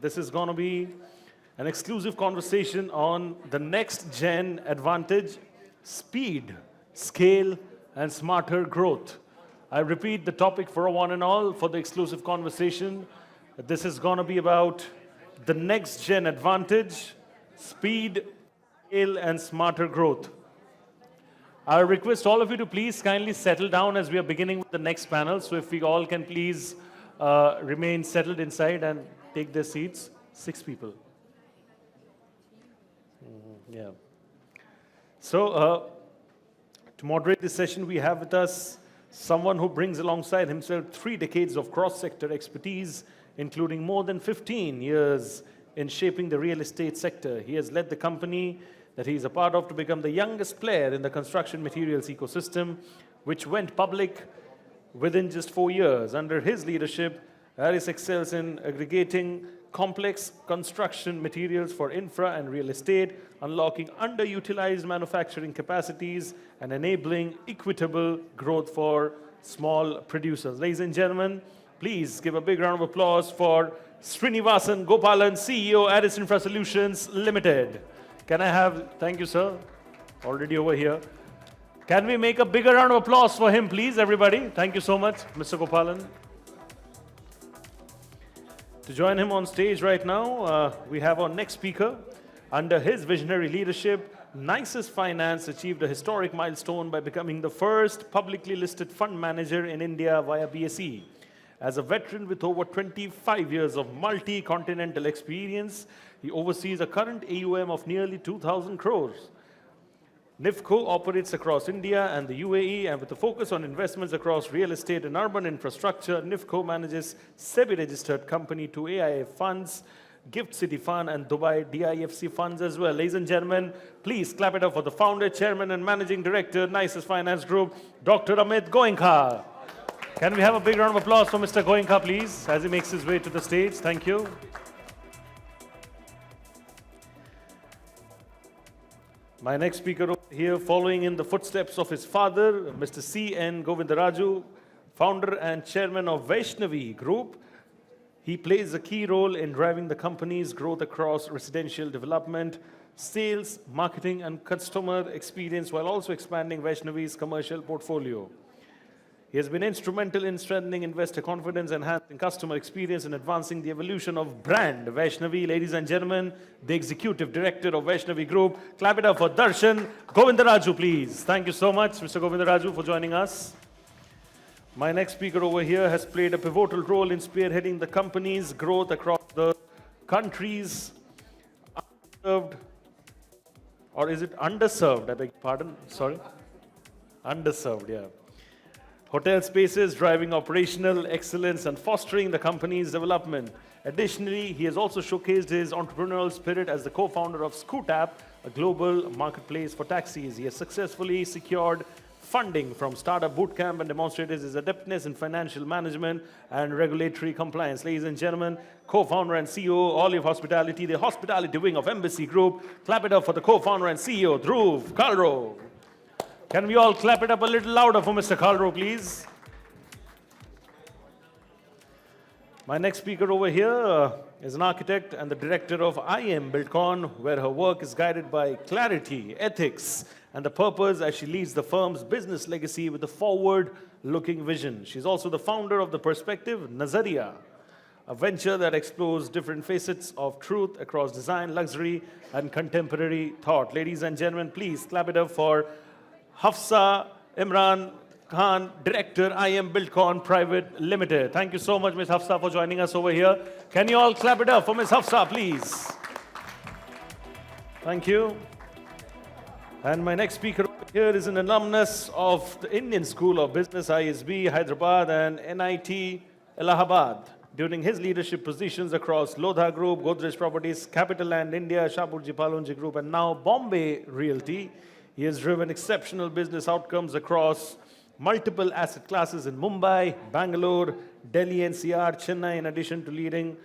This is going to be an exclusive conversation on the next gen advantage, speed, scale, and smarter growth. I repeat the topic for one and all for the exclusive conversation. This is going to be about the next gen advantage, speed, scale, and smarter growth. I request all of you to please kindly settle down as we are beginning with the next panel. So if we all can please remain settled inside and take their seats. 6 people. Yeah. So to moderate this session, we have with us someone who brings alongside himself 3 decades of cross-sector expertise, including more than 15 years in shaping the real estate sector. He has led the company that he is a part of to become the youngest player in the construction materials ecosystem, which went public within just 4 years. Under his leadership, Aris excels in aggregating complex construction materials for infra and real estate, unlocking underutilized manufacturing capacities, and enabling equitable growth for small producers. Ladies and gentlemen, please give a big round of applause for Srinivasan Gopalan, CEO, Aris Infra Solutions Limited. Can I have, thank you, sir, already over here. Can we make a bigger round of applause for him, please, everybody? Thank you so much, Mr. Gopalan. To join him on stage right now, we have our next speaker. Under his visionary leadership, Nisus Finance achieved a historic milestone by becoming the first publicly listed fund manager in India via BSE. As a veteran with over 25 years of multi-continental experience, he oversees a current AUM of nearly 2,000 crores. NIFCO operates across India and the UAE, and with a focus on investments across real estate and urban infrastructure, NIFCO manages SEBI-registered company to AIF funds, Gift City Fund, and Dubai DIFC funds as well. Ladies and gentlemen, please clap it up for the founder, chairman, and managing director, Nisus Finance Group, Dr. Amit Goenka. Can we have a big round of applause for Mr. Goenka, please, as he makes his way to the stage? Thank you. My next speaker over here, following in the footsteps of his father, Mr. C.N. Govindaraju, founder and chairman of Vaishnavi Group. He plays a key role in driving the company's growth across residential development, sales, marketing, and customer experience, while also expanding Vaishnavi's commercial portfolio. He has been instrumental in strengthening investor confidence, enhancing customer experience, and advancing the evolution of brand Vaishnavi. Ladies and gentlemen, the executive director of Vaishnavi Group. Clap it up for Darshan Govindaraju, please. Thank you so much, Mr. Govindaraju, for joining us. My next speaker over here has played a pivotal role in spearheading the company's growth across the country's underserved, or is it underserved? I beg your pardon. Sorry. Underserved, yeah. Hotel spaces, driving operational excellence and fostering the company's development. Additionally, he has also showcased his entrepreneurial spirit as the co-founder of ScootApp, a global marketplace for taxis. He has successfully secured funding from Startup Bootcamp and demonstrated his adeptness in financial management and regulatory compliance. Ladies and gentlemen, co-founder and CEO, Olive Hospitality, the hospitality wing of Embassy Group. Clap it up for the co-founder and CEO, Dhruv Kalro. Can we all clap it up a little louder for Mr. Kalro, please? My next speaker over here is an architect and the director of IM Buildcon, where her work is guided by clarity, ethics, and the purpose as she leads the firm's business legacy with a forward-looking vision. She's also the founder of The Perspective Nazariya, a venture that explores different facets of truth across design, luxury, and contemporary thought. Ladies and gentlemen, please clap it up for Hafsa Imran Khan, Director, IM Buildcon Private Limited. Thank you so much, Ms. Hafsa, for joining us over here. Can you all clap it up for Ms. Hafsa, please? Thank you. And my next speaker over here is an alumnus of the Indian School of Business, ISB, Hyderabad, and NIT, Allahabad. During his leadership positions across Lodha Group, Godrej Properties, Capital Land India, Shapurji Palonji Group, and now Bombay Realty, he has driven exceptional business outcomes across multiple asset classes in Mumbai, Bangalore, Delhi NCR, Chennai, in addition to leading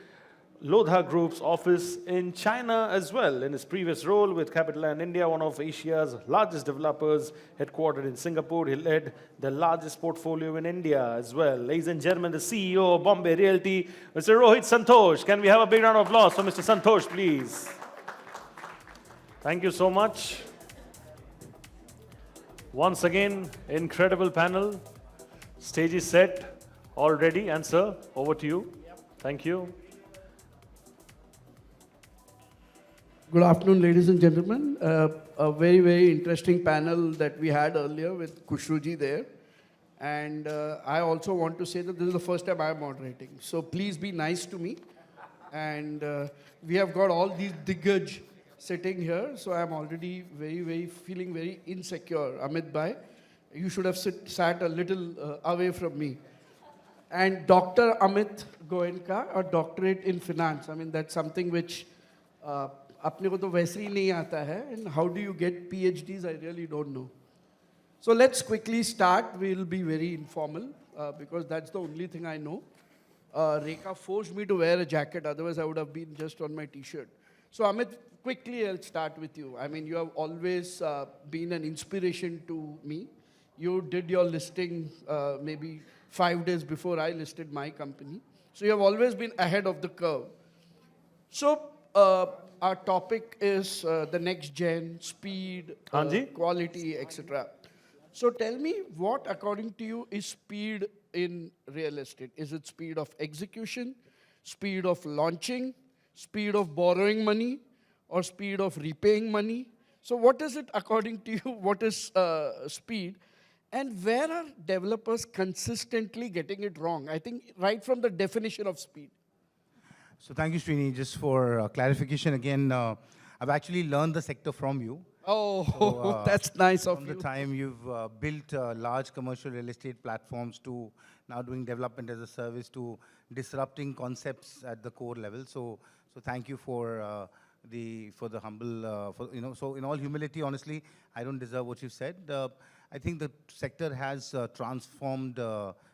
Lodha Group's office in China as well. In his previous role with CapitaLand India, one of Asia's largest developers, headquartered in Singapore, he led the largest portfolio in India as well. Ladies and gentlemen, the CEO of Bombay Realty, Mr. Rohit Santosh. Can we have a big round of applause for Mr. Santosh, please? Thank you so much. Once again, incredible panel. Stage is set, all ready. And sir, over to you. Thank you. Good afternoon, ladies and gentlemen. A very, very interesting panel that we had earlier with Kushruji there. And I also want to say that this is the first time I'm moderating. So please be nice to me. And we have got all these diggage sitting here. So I'm already feeling very insecure. Amit Bhai, you should have sat a little away from me. And Dr. Amit Goenka, a doctorate in finance. I mean, that's something which apne ko to वैसे ही नहीं आता है, and how do you get PhDs? I really don't know. So let's quickly start. We'll be very informal because that's the only thing I know. Rekha forced me to wear a jacket, otherwise I would have been just on my t-shirt. So Amit, quickly I'll start with you. I mean, you have always been an inspiration to me. You did your listing maybe 5 days before I listed my company. So you have always been ahead of the curve. So our topic is the next gen, speed, quality, etc. So tell me, what according to you is speed in real estate? Is it speed of execution, speed of launching, speed of borrowing money, or speed of repaying money? So what is it according to you? What is speed? And where are developers consistently getting it wrong? I think right from the definition of speed. So thank you, Srini. Just for clarification again, I've actually learned the sector from you. Oh, so, that's nice of you. From the time you've built large commercial real estate platforms to now doing development as a service to disrupting concepts at the core level. So thank you for the humble, So in all humility, honestly, I don't deserve what you've said. I think the sector has transformed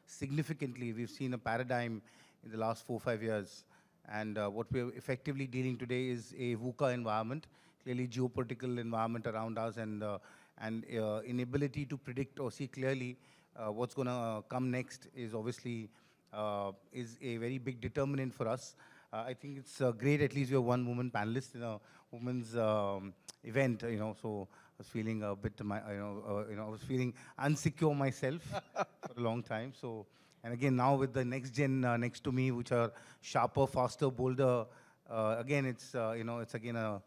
significantly. We've seen a paradigm in the last 4 or 5 years. And what we're effectively dealing today is a VUCA environment, clearly geopolitical environment around us, and inability to predict or see clearly what's going to come next is obviously is a very big determinant for us. I think it's great. At least we have one woman panelist in a women's event. So I was feeling a bit, I was feeling unsecure myself for a long time. So. And again, now with the next gen next to me, which are sharper, faster, bolder, again, it's again a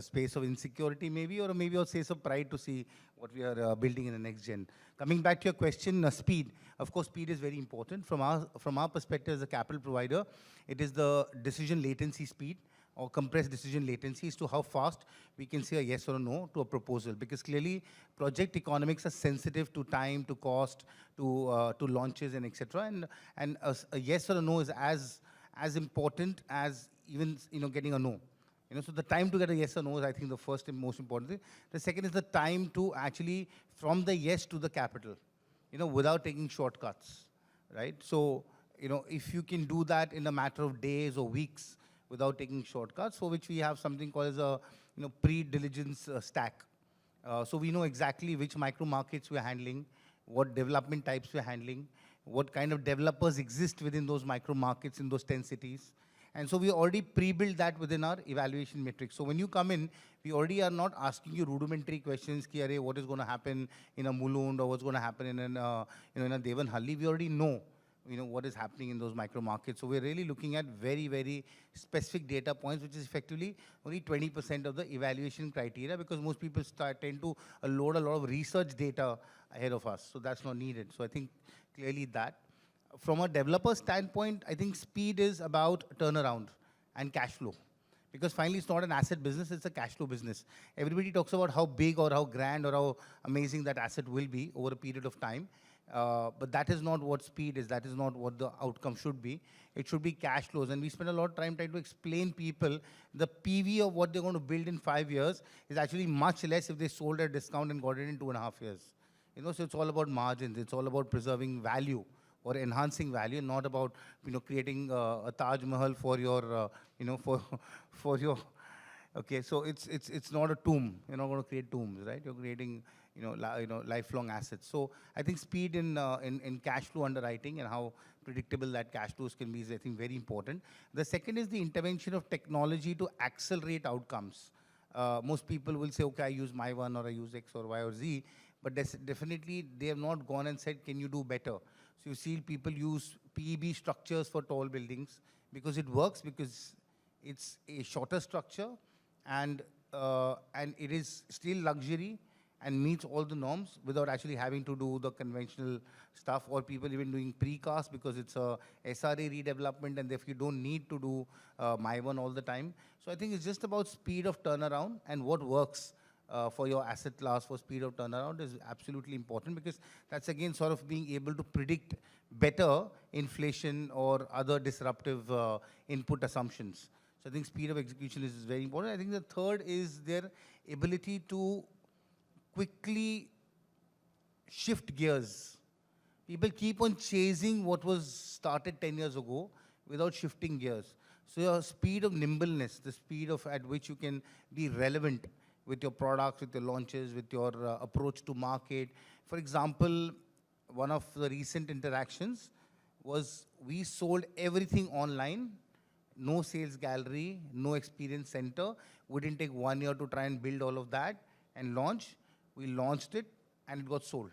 space of insecurity maybe, or maybe a space of pride to see what we are building in the next gen. Coming back to your question, speed. Of course, speed is very important. From our perspective as a capital provider, it is the decision latency speed, or compressed decision latency as to how fast we can say a yes or a no to a proposal. Because clearly, project economics are sensitive to time, to cost, to launches, and etc. And a yes or a no is as important as even getting a no. So the time to get a yes or no is, I think, the first and most important thing. The second is the time to actually, from the yes to the capital, without taking shortcuts, right? So, if you can do that in a matter of days or weeks, without taking shortcuts, for which we have something called as a pre-diligence stack. So we know exactly which micro markets we're handling, what development types we're handling, what kind of developers exist within those micro markets in those 10 cities. And so we already pre-built that within our evaluation metrics. So when you come in, we already are not asking you rudimentary questions, ki, what is going to happen in a Mulund, or what's going to happen in a Devanhalli. We already know what is happening in those micro markets. So we're really looking at very, very specific data points, which is effectively only 20% of the evaluation criteria, because most people tend to load a lot of research data ahead of us. So that's not needed. So I think clearly that. From a developer standpoint, I think speed is about turnaround and cash flow. Because finally, it's not an asset business, it's a cash flow business. Everybody talks about how big or how grand or how amazing that asset will be over a period of time. But that is not what speed is. That is not what the outcome should be. It should be cash flows. And we spend a lot of time trying to explain people the PV of what they're going to build in 5 years is actually much less if they sold at a discount and got it in 2.5 years. So it's all about margins. It's all about preserving value or enhancing value, not about, creating a Taj Mahal for your, for your, okay, so it's not a tomb. You're not going to create tombs, right? You're creating, lifelong assets. So I think speed in cash flow underwriting and how predictable that cash flows can be is, I think, very important. The second is the intervention of technology to accelerate outcomes. Most people will say, okay, I use my one, or I use X or Y or Z, but definitely they have not gone and said, can you do better? So you see people use PEB structures for tall buildings because it works, because it's a shorter structure, and it is still luxury and meets all the norms without actually having to do the conventional stuff, or people even doing precast because it's a SRA redevelopment, and if you don't need to do my one all the time. So I think it's just about speed of turnaround, and what works for your asset class for speed of turnaround is absolutely important, because that's again sort of being able to predict better inflation or other disruptive input assumptions. So I think speed of execution is very important. I think the third is their ability to quickly shift gears. People keep on chasing what was started 10 years ago without shifting gears. So your speed of nimbleness, the speed of at which you can be relevant with your products, with your launches, with your approach to market. For example, one of the recent interactions was we sold everything online, no sales gallery, no experience center. We didn't take 1 year to try and build all of that and launch. We launched it and it got sold.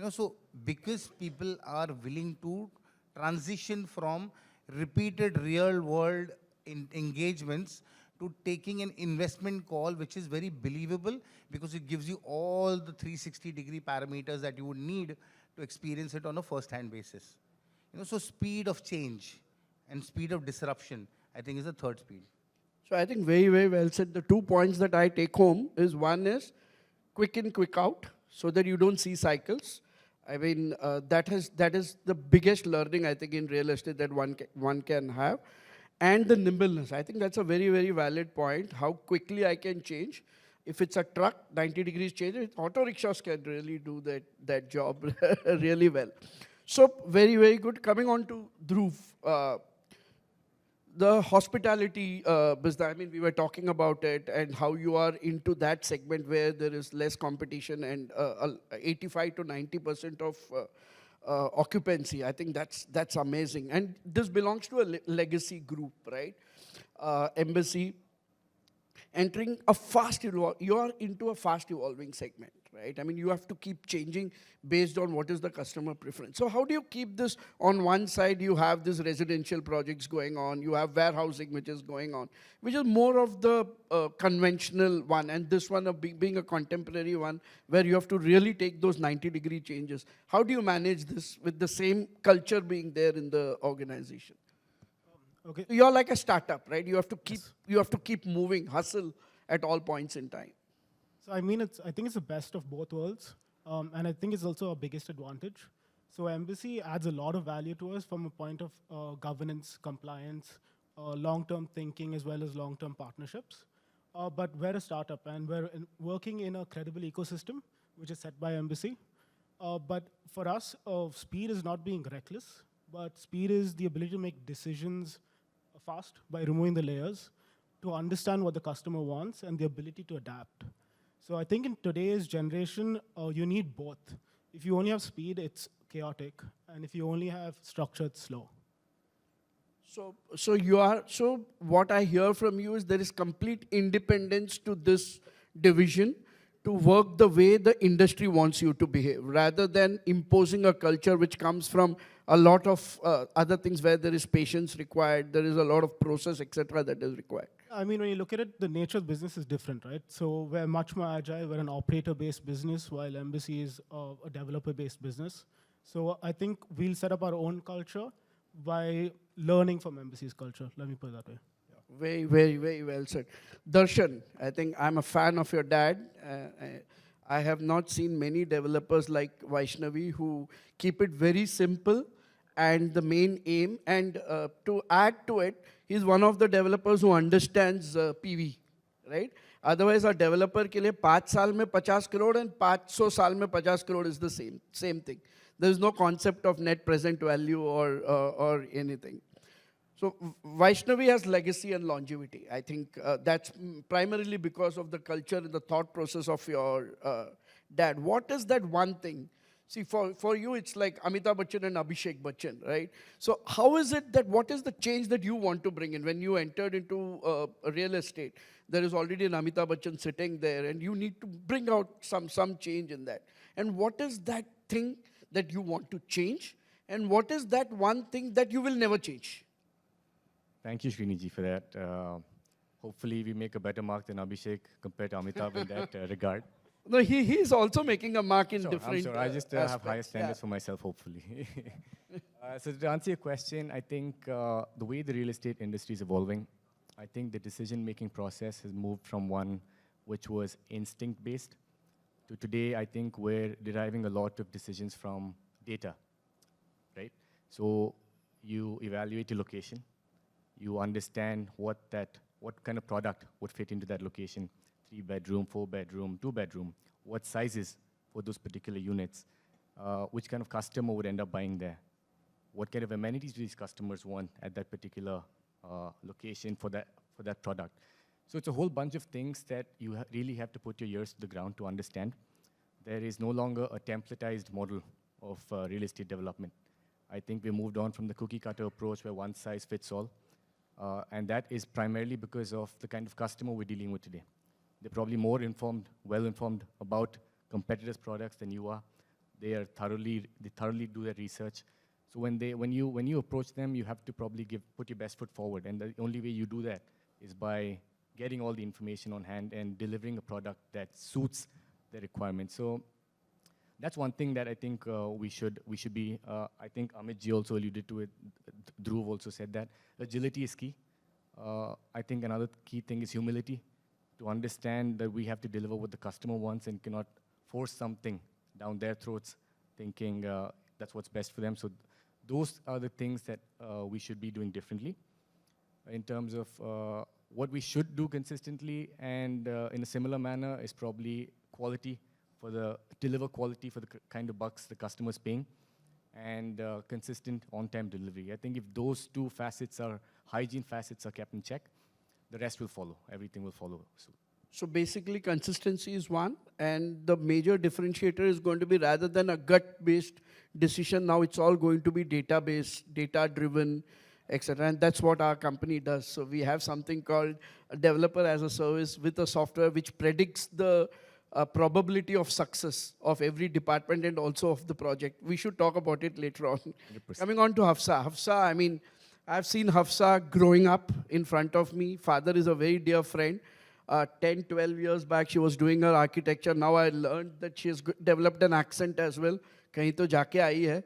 So because people are willing to transition from repeated real world engagements to taking an investment call, which is very believable because it gives you all the 360-degree parameters that you would need to experience it on a first-hand basis. So speed of change and speed of disruption, I think, is the third speed. So I think very, very well said. The 2 points that I take home is, one is quick in, quick out, so that you don't see cycles. I mean, that is the biggest learning, I think, in real estate that one can have. And the nimbleness. I think that's a very, very valid point, how quickly I can change. If it's a truck, 90 degrees change, auto rickshaws can really do that job really well. So very, very good. Coming on to Dhruv, the hospitality business, I mean, we were talking about it and how you are into that segment where there is less competition and 85 to 90% of occupancy. I think that's amazing. And this belongs to a legacy group, right? Embassy, entering a you are into a fast evolving segment, right? I mean, you have to keep changing based on what is the customer preference. So how do you keep this? On one side, you have these residential projects going on, you have warehousing which is going on, which is more of the conventional one, and this one being a contemporary one where you have to really take those 90-degree changes. How do you manage this with the same culture being there in the organization? Okay. You're like a startup, right? You have to keep moving, hustle at all points in time. So I mean, I think it's the best of both worlds, and I think it's also our biggest advantage. So Embassy adds a lot of value to us from a point of governance, compliance, long-term thinking, as well as long-term partnerships. But we're a startup, and we're working in a credible ecosystem, which is set by Embassy. But for us, speed is not being reckless, but speed is the ability to make decisions fast by removing the layers, to understand what the customer wants, and the ability to adapt. So I think in today's generation, you need both. If you only have speed, it's chaotic, and if you only have structure, it's slow. So what I hear from you is there is complete independence to this division to work the way the industry wants you to behave, rather than imposing a culture which comes from a lot of other things where there is patience required, there is a lot of process, etc. that is required. I mean, when you look at it, the nature of business is different, right? So we're much more agile. We're an operator-based business, while Embassy is a developer-based business. So I think we'll set up our own culture by learning from Embassy's culture. Let me put it that way. Very, very, very well said. Darshan, I think I'm a fan of your dad. I have not seen many developers like Vaishnavi who keep it very simple and the main aim. And to add to it, he's one of the developers who understands PV, right? Otherwise, a developer के लिए 5 साल में 50 crore and 500 साल में 50 crore is the same thing. There's no concept of net present value or anything. So Vaishnavi has legacy and longevity. I think that's primarily because of the culture and the thought process of your dad. What is that one thing? See, for you, it's like Amitabh Bachchan and Abhishek Bachchan, right? So how is it that, what is the change that you want to bring in? When you entered into real estate, there is already an Amitabh Bachchan sitting there, and you need to bring out some change in that. And what is that thing that you want to change? And what is that one thing that you will never change? Thank you, Sriniji, for that. Hopefully, we make a better mark than Abhishek compared to Amitabh in that regard. No, he's also making a mark in Sure, different I'm sure. I just have aspects. higher standards for myself, hopefully. So to answer your question, I think the way the real estate industry is evolving, I think the decision-making process has moved from one which was instinct-based to today, I think we're deriving a lot of decisions from data, right? So you evaluate your location, you understand what kind of product would fit into that location, 3-bedroom, 4-bedroom, 2-bedroom, what sizes for those particular units, which kind of customer would end up buying there, what kind of amenities do these customers want at that particular location for that product. So it's a whole bunch of things that you really have to put your ears to the ground to understand. There is no longer a templatized model of real estate development. I think we moved on from the cookie cutter approach where one size fits all. And that is primarily because of the kind of customer we're dealing with today. They're probably more informed, well-informed about competitors' products than you are. They thoroughly do their research. So when you approach them, you have to probably put your best foot forward. And the only way you do that is by getting all the information on hand and delivering a product that suits their requirements. So that's one thing that I think we should be. I think Amit ji also alluded to it. Dhruv also said that agility is key. I think another key thing is humility, to understand that we have to deliver what the customer wants and cannot force something down their throats, thinking that's what's best for them. So those are the things that we should be doing differently in terms of what we should do consistently, and in a similar manner is probably quality, deliver quality for the kind of bucks the customer's paying, and consistent on-time delivery. I think if those two hygiene facets are kept in check, the rest will follow. Everything will follow suit. So basically, consistency is one, and the major differentiator is going to be, rather than a gut-based decision, now it's all going to be data-based, data-driven, etc. And that's what our company does. So we have something called a developer as a service with a software which predicts the probability of success of every department and also of the project. We should talk about it later on. 100%. Coming on to Hafsa. Hafsa, I mean, I've seen Hafsa growing up in front of me. Father is a very dear friend. 10, 12 years back, she was doing her architecture. Now I learned that she has developed an accent as well. कहीं तो जाके आई है.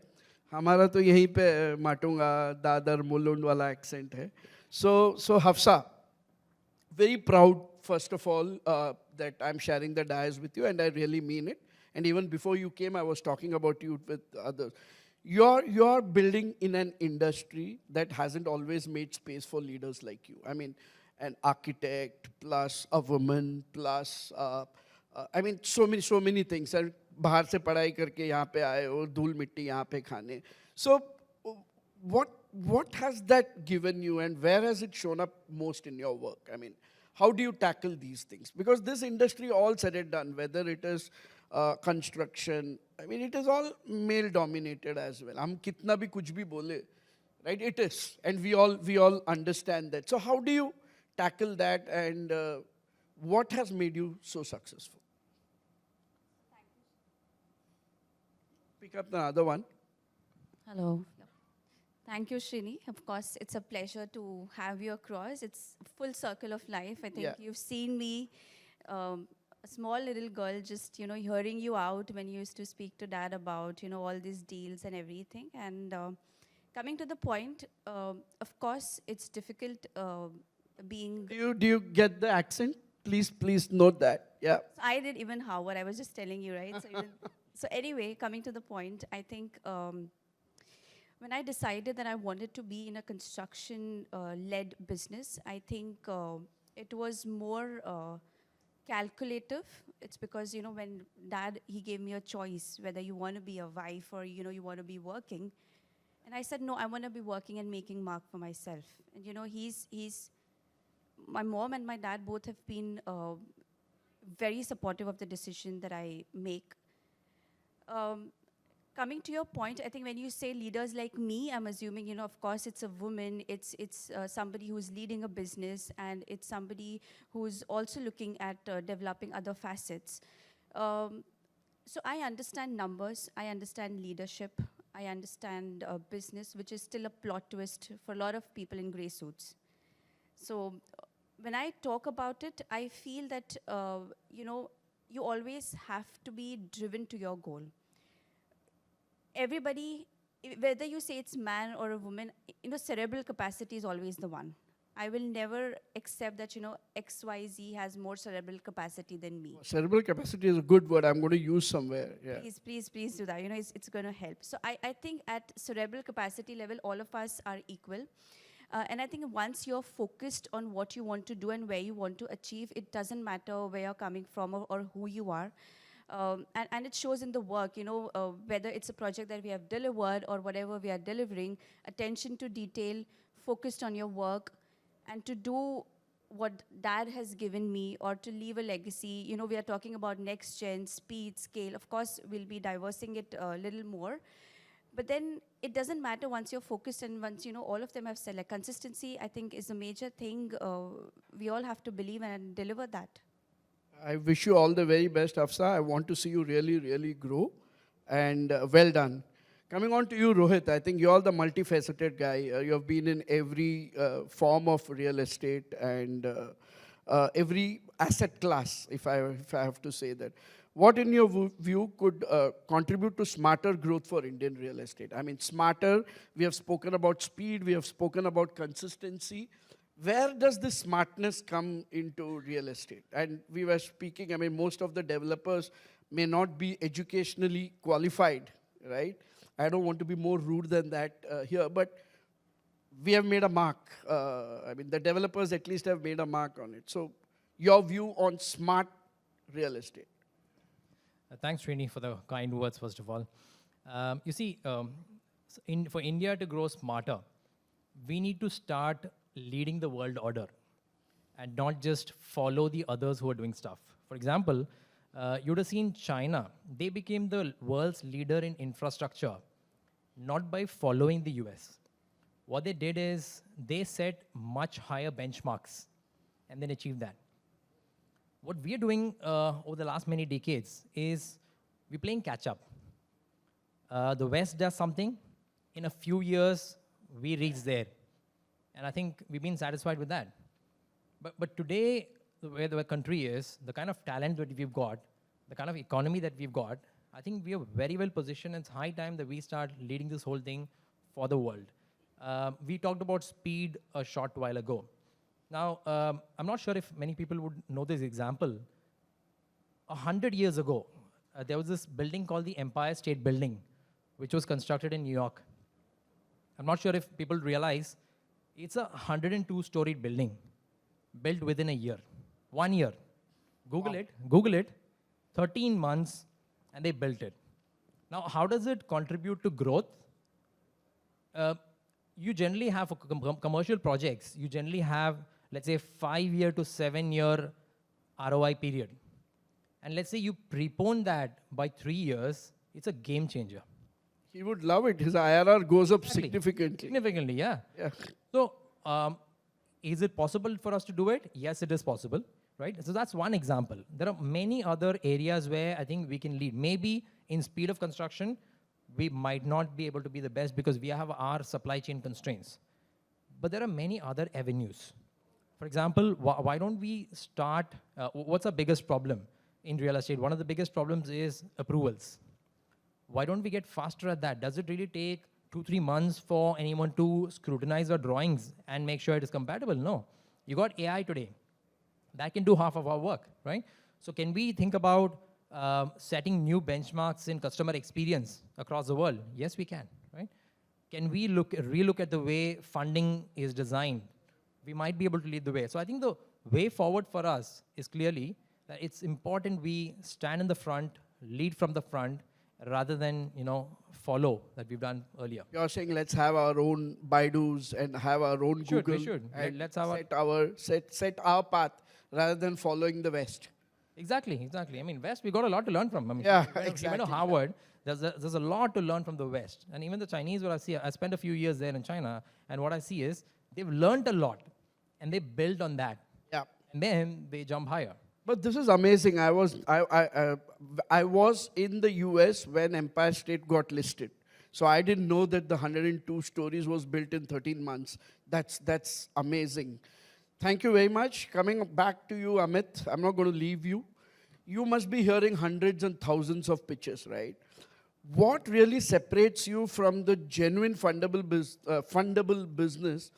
हमारा तो यहीं पे माटूंगा दादर मुलुंड वाला accent है. So Hafsa, very proud, first of all, that I'm sharing the dais with you, and I really mean it. And even before you came, I was talking about you with others. You're building in an industry that hasn't always made space for leaders like you. I mean, an architect plus a woman plus, I mean, so many things. And बाहर से पढ़ाई करके यहाँ पे आए हो, धूल मिट्टी यहाँ पे खाने. So, what has that given you, and where has it shown up most in your work? I mean, how do you tackle these things? Because this industry, all said and done, whether it is construction, I mean, it is all male-dominated as well. हम कितना भी कुछ भी बोले, right? It is, and we all understand that. So how do you tackle that, and what has made you so successful? Pick up the other one. Hello. Thank you, Srini. Of course, it's a pleasure to have you across. It's a full circle of life. I think Yeah. you've seen me, a small little girl, just, hearing you out when you used to speak to Dad about, all these deals and everything. And coming to the point, of course, it's difficult being... Do you get the accent? Please note that. Yeah. So I did even Howard. I was just telling you, right? So anyway, coming to the point, I think when I decided that I wanted to be in a construction-led business, I think it was more calculative. It's because, when dad, he gave me a choice whether you want to be a wife or, you want to be working. And I said, no, I want to be working and making mark for myself. And, my mom and my dad both have been very supportive of the decision that I make. Um, Coming to your point, I think when you say leaders like me, I'm assuming, of course, it's a woman, it's somebody who's leading a business, and it's somebody who's also looking at developing other facets. So I understand numbers, I understand leadership, I understand business, which is still a plot twist for a lot of people in gray suits. So when I talk about it, I feel that, you always have to be driven to your goal. Everybody, whether you say it's man or a woman, cerebral capacity is always the one. I will never accept that, XYZ has more cerebral capacity than me. Cerebral capacity is a good word I'm going to use somewhere. Yeah. Please do that. It's going to help. So I think at cerebral capacity level, all of us are equal. And I think once you're focused on what you want to do and where you want to achieve, it doesn't matter where you're coming from or who you are. And it shows in the work, whether it's a project that we have delivered or whatever we are delivering, attention to detail, focused on your work, and to do what dad has given me or to leave a legacy. We are talking about next gen, speed, scale. Of course, we'll be diversing it a little more. But then it doesn't matter once you're focused and once, all of them have said, like, consistency, I think, is a major thing. We all have to believe and deliver that. I wish you all the very best, Afsa. I want to see you really, really grow. And well done. Coming on to you, Rohit, I think you're the multifaceted guy. You have been in every form of real estate and every asset class, if I have to say that. What, in your view, could contribute to smarter growth for Indian real estate? I mean, smarter, we have spoken about speed, we have spoken about consistency. Where does this smartness come into real estate? And we were speaking, I mean, most of the developers may not be educationally qualified, right? I don't want to be more rude than that here, but we have made a mark. I mean, the developers at least have made a mark on it. So your view on smart real estate? Thanks, Srini, for the kind words, first of all. You see, for India to grow smarter, we need to start leading the world order and not just follow the others who are doing stuff. For example, you would have seen China. They became the world's leader in infrastructure, not by following the US. What they did is they set much higher benchmarks and then achieved that. What we are doing over the last many decades is we're playing catch up. The West does something. In a few years, we reach there. And I think we've been satisfied with that. But today, where the country is, the kind of talent that we've got, the kind of economy that we've got, I think we are very well positioned. It's high time that we start leading this whole thing for the world. We talked about speed a short while ago. Now, I'm not sure if many people would know this example. 100 years ago, there was this building called the Empire State Building, which was constructed in New York. I'm not sure if people realize it's a 102-storied building built within a year. 1 year. Google it. 13 months, and they built it. Now, how does it contribute to growth? You generally have commercial projects. You generally have, let's say, 5-year to 7-year ROI period. And let's say you prepone that by 3 years, it's a game changer. He would love it. His IRR goes up significantly. Significantly, yeah. So, is it possible for us to do it? Yes, it is possible, right? So that's one example. There are many other areas where I think we can lead. Maybe in speed of construction, we might not be able to be the best because we have our supply chain constraints. But there are many other avenues. For example, why don't we start, what's our biggest problem in real estate? One of the biggest problems is approvals. Why don't we get faster at that? Does it really take 2-3 months for anyone to scrutinize our drawings and make sure it is compatible? No. You got AI today. That can do half of our work, right? So can we think about setting new benchmarks in customer experience across the world? Yes, we can, right? Can we relook at the way funding is designed? We might be able to lead the way. So I think the way forward for us is clearly that it's important we stand in the front, lead from the front, rather than, follow that we've done earlier. You're saying let's have our own Baidus and have our own We Google. should. And Let's have set our path rather than following the West. Exactly. I mean, West, we got a lot to learn from. I mean, Yeah, if you went to exactly. Harvard, there's a lot to learn from the West. And even the Chinese, what I see, I spent a few years there in China, and what I see is they've learned a lot, and they build on that. Yeah. And then they jump higher. But this is amazing. I was in the US when Empire State got listed. So I didn't know that the 102 stories was built in 13 months. That's amazing. Thank you very much. Coming back to you, Amit, I'm not going to leave you. You must be hearing hundreds and thousands of pitches, right? What really separates you from the genuine fundable business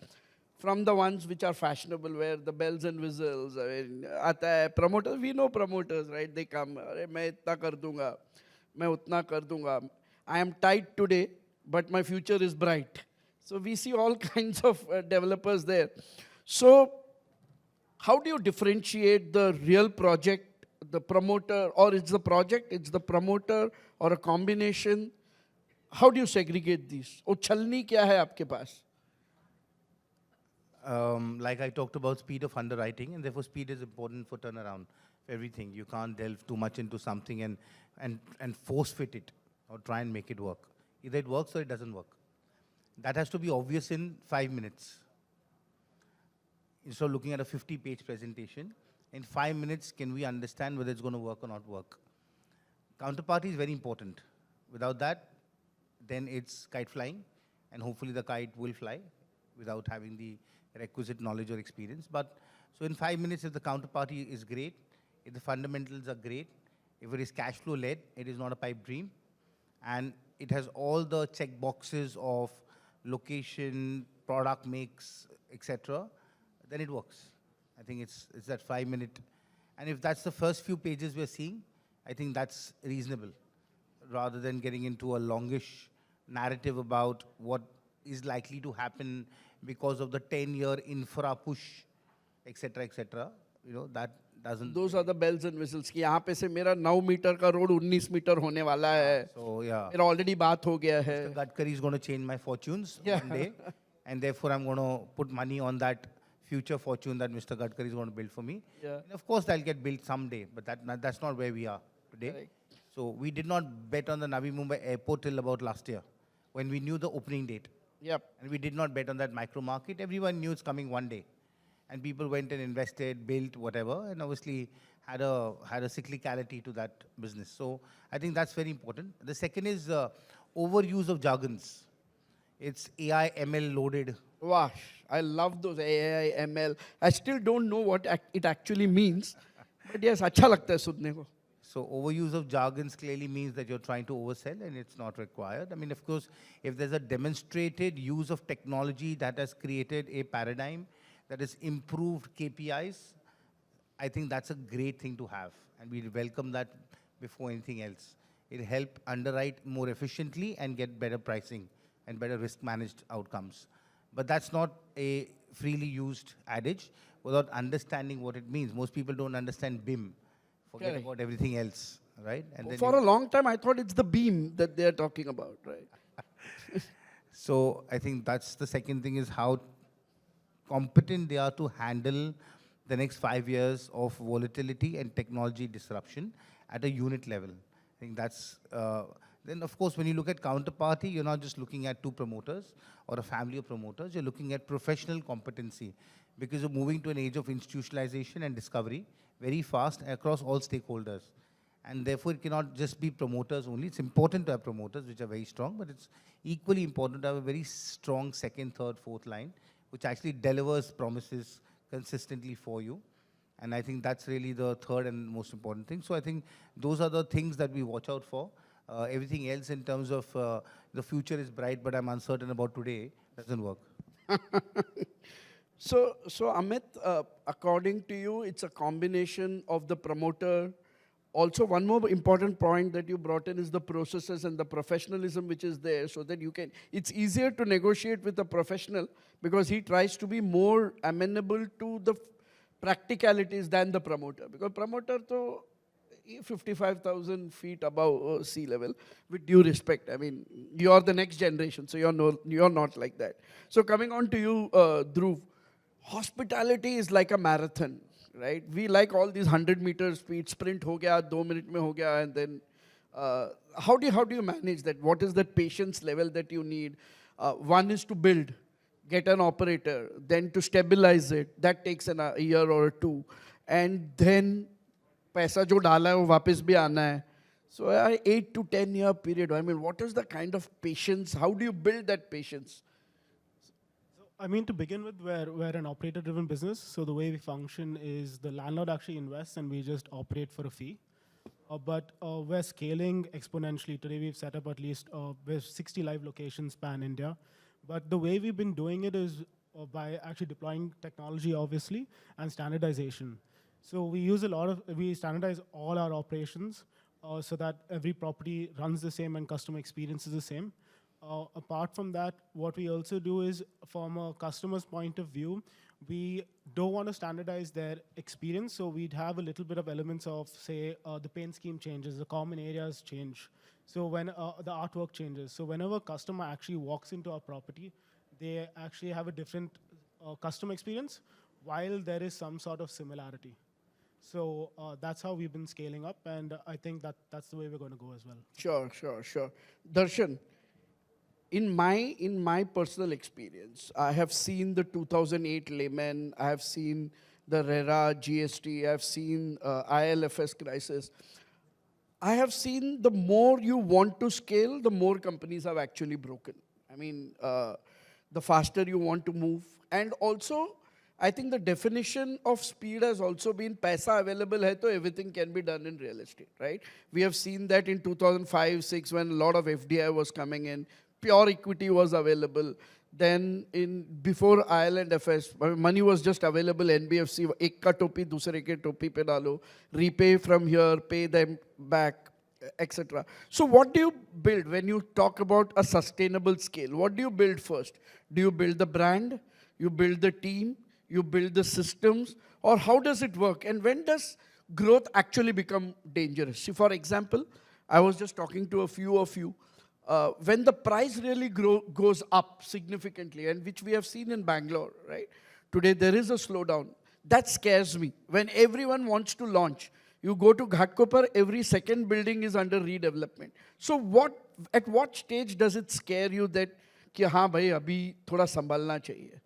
from the ones which are fashionable, where the bells and whistles, I mean, aata hai, promoters, we know promoters, right? They come, "Arey, main itna kar dunga, main utna kar dunga. I am tight today, but my future is bright." So we see all kinds of developers there. So how do you differentiate the real project, the promoter, or it's the project, it's the promoter, or a combination? How do you segregate these? Oh, chalni kya hai aapke paas? Like I talked about speed of underwriting, and therefore speed is important for turnaround for everything. You can't delve too much into something and force fit it or try and make it work. Either it works or it doesn't work. That has to be obvious in 5 minutes. Instead of looking at a 50-page presentation, in 5 minutes, can we understand whether it's going to work or not work? Counterparty is very important. Without that, then it's kite flying, and hopefully the kite will fly without having the requisite knowledge or experience. But so in 5 minutes, if the counterparty is great, if the fundamentals are great, if it is cash flow led, it is not a pipe dream, and it has all the check boxes of location, product mix, etc., then it works. I think it's that 5 minute. And if that's the first few pages we're seeing, I think that's reasonable, rather than getting into a longish narrative about what is likely to happen because of the 10-year infra push, etc., etc. That doesn't. Those are the bells and whistles. कि यहाँ पे से मेरा 9 metre का road 19 metre होने वाला है. So yeah. मेरा already बात हो गया है. Mr. Gadkari is going to change my fortunes one day, and therefore I'm going to put money on that future fortune that Mr. Gadkari is going to build for me. Yeah. And of course, that'll get built someday, but that's not where we are today. Correct. So we did not bet on the Navi Mumbai airport till about last year, when we knew the opening date. Yep. And we did not bet on that micro market. Everyone knew it's coming one day. And people went and invested, built, whatever, and obviously had a cyclicality to that business. So I think that's very important. The second is overuse of jargons. It's AI, ML loaded. Wow, I love those AI, ML. I still don't know what it actually means. But yes, अच्छा लगता है सुनने को. So overuse of jargons clearly means that you're trying to oversell, and it's not required. I mean, of course, if there's a demonstrated use of technology that has created a paradigm, that has improved KPIs, I think that's a great thing to have. And we welcome that before anything else. It'll help underwrite more efficiently and get better pricing and better risk managed outcomes. But that's not a freely used adage without understanding what it means. Most people don't understand BIM. Forget Correct. about everything else, right? And then For a long time, I thought it's the beam that they're talking about, right? So I think that's the second thing, is how competent they are to handle the next 5 years of volatility and technology disruption at a unit level. I think that's, then of course, when you look at counterparty, you're not just looking at two promoters or a family of promoters, you're looking at professional competency, because you're moving to an age of institutionalization and discovery very fast across all stakeholders. And therefore, it cannot just be promoters only. It's important to have promoters, which are very strong, but it's equally important to have a very strong second, third, fourth line, which actually delivers promises consistently for you. And I think that's really the third and most important thing. So I think those are the things that we watch out for. Everything else in terms of the future is bright, but I'm uncertain about today, doesn't work. So Amit, according to you, it's a combination of the promoter. Also, one more important point that you brought in is the processes and the professionalism which is there, so that you can, it's easier to negotiate with a professional because he tries to be more amenable to the practicalities than the promoter. Because promoter to 55,000 feet above sea level, with due respect. I mean, you're the next generation, so you're not like that. So coming on to you, Dhruv, hospitality is like a marathon, right? We like all these 100-meter speed, sprint ho gaya, 2 minute mein ho gaya, and then how do you manage that? What is that patience level that you need? One is to build, get an operator, then to stabilize it. That takes a year or two. And then पैसा जो डाला है वो वापस भी आना है. So 8 to 10 year period. I mean, what is the kind of patience? How do you build that patience? I mean, to begin with, we're an operator-driven business. So the way we function is the landlord actually invests and we just operate for a fee. But we're scaling exponentially. Today we've set up at least we have 60 live locations pan-India. But the way we've been doing it is by actually deploying technology, obviously, and standardization. So we standardize all our operations so that every property runs the same and customer experience is the same. Apart from that, what we also do is, from a customer's point of view, we don't want to standardize their experience, so we'd have a little bit of elements of, say, the paint scheme changes, the common areas change. So when the artwork changes. So whenever a customer actually walks into our property, they actually have a different customer experience, while there is some sort of similarity. So that's how we've been scaling up, and I think that's the way we're going to go as well. Sure. Darshan, in my personal experience, I have seen the 2008 Lehman, I have seen the RERA, GST, I have seen ILFS crisis. I have seen the more you want to scale, the more companies have actually broken. I mean, the faster you want to move. And also, I think the definition of speed has also been paisa available hai to everything can be done in real estate, right? We have seen that in 2005-06 when a lot of FDI was coming in, pure equity was available. Then before IL&FS, money was just available, NBFC, ek ka topi, dusre ke topi pe dalo, repay from here, pay them back, etc. So what do you build when you talk about a sustainable scale? What do you build first? Do you build the brand? You build the team? You build the systems, or how does it work? And when does growth actually become dangerous? See, for example, I was just talking to a few of you. When the price really goes up significantly, and which we have seen in Bangalore, right? Today there is a slowdown. That scares me. When everyone wants to launch, you go to Ghatkopar, every second building is under redevelopment. So at what stage does it scare you that कि हाँ भाई अभी थोड़ा संभालना चाहिए?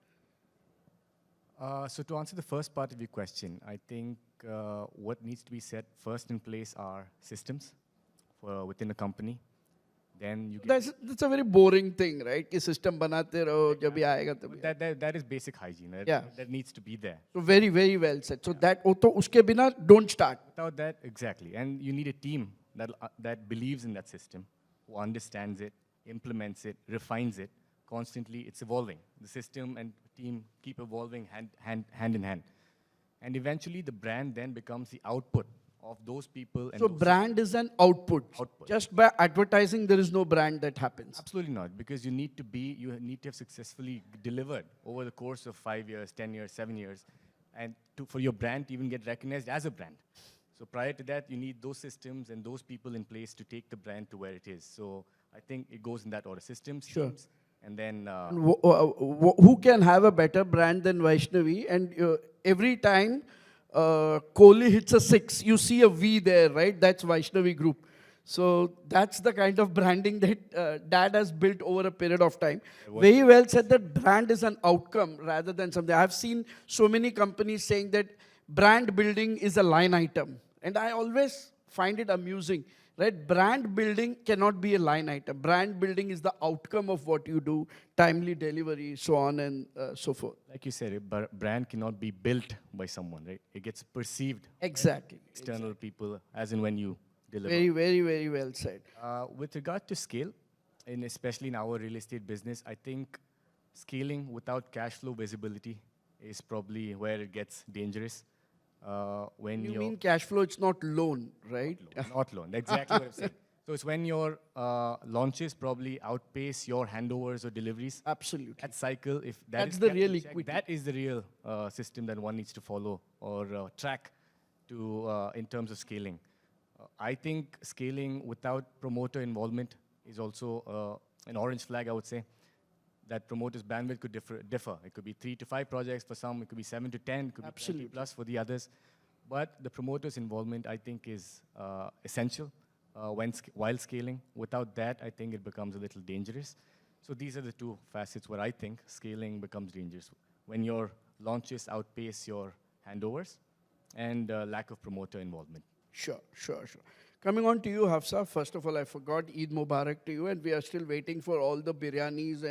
So to answer the first part of your question, I think what needs to be set first in place are systems within a company. Then you get That's a very boring thing, right? कि system बनाते रहो जब भी आएगा तभी. that is basic hygiene. That needs to be there. So very, very well said. So that तो उसके बिना don't start. Without that, exactly. And you need a team that believes in that system, who understands it, implements it, refines it. Constantly, it's evolving. The system and team keep evolving hand in hand. And eventually, the brand then becomes the output of those people. And so brand is an output. Just by advertising, there is no brand that happens. Absolutely not, because you need to have successfully delivered over the course of 5 years, 10 years, 7 years, and for your brand to even get recognized as a brand. So prior to that, you need those systems and those people in place to take the brand to where it is. So I think it goes in that order: systems, teams, and then who can have a better brand than Vaishnavi? And every time Kohli hits a 6, you see a V there, right? That's Vaishnavi Group. So that's the kind of branding that Dad has built over a period of time. Very well said that brand is an outcome rather than something. I've seen so many companies saying that brand building is a line item. And I always find it amusing. Right? Brand building cannot be a line item. Brand building is the outcome of what you do, timely delivery, so on and so forth. Like you said, a brand cannot be built by someone, right? It gets perceived. Exactly. By external people, as in when you deliver. Very, very, very well said. With regard to scale, and especially in our real estate business, I think scaling without cash flow visibility is probably where it gets dangerous. When you mean cash flow, it's not loan, right? Not loan, exactly what I'm saying. So it's when your launches probably outpace your handovers or deliveries. Absolutely. That cycle, if that That's is the kept in real check, equity. that is the real system that one needs to follow or track to in terms of scaling. I think scaling without promoter involvement is also an orange flag, I would say. That promoters' bandwidth could differ. It could be 3 to 5 projects for some, it could be 7 to 10, it could be 20 plus for the others. But the promoter's involvement, I think, is essential while scaling. Without that, I think it becomes a little dangerous. So these are the two facets where I think scaling becomes dangerous. When your launches outpace your handovers and lack of promoter involvement. Sure. Coming on to you, Hafsa. First of all, I forgot Eid Mubarak to you, and we are still waiting for all the biryanis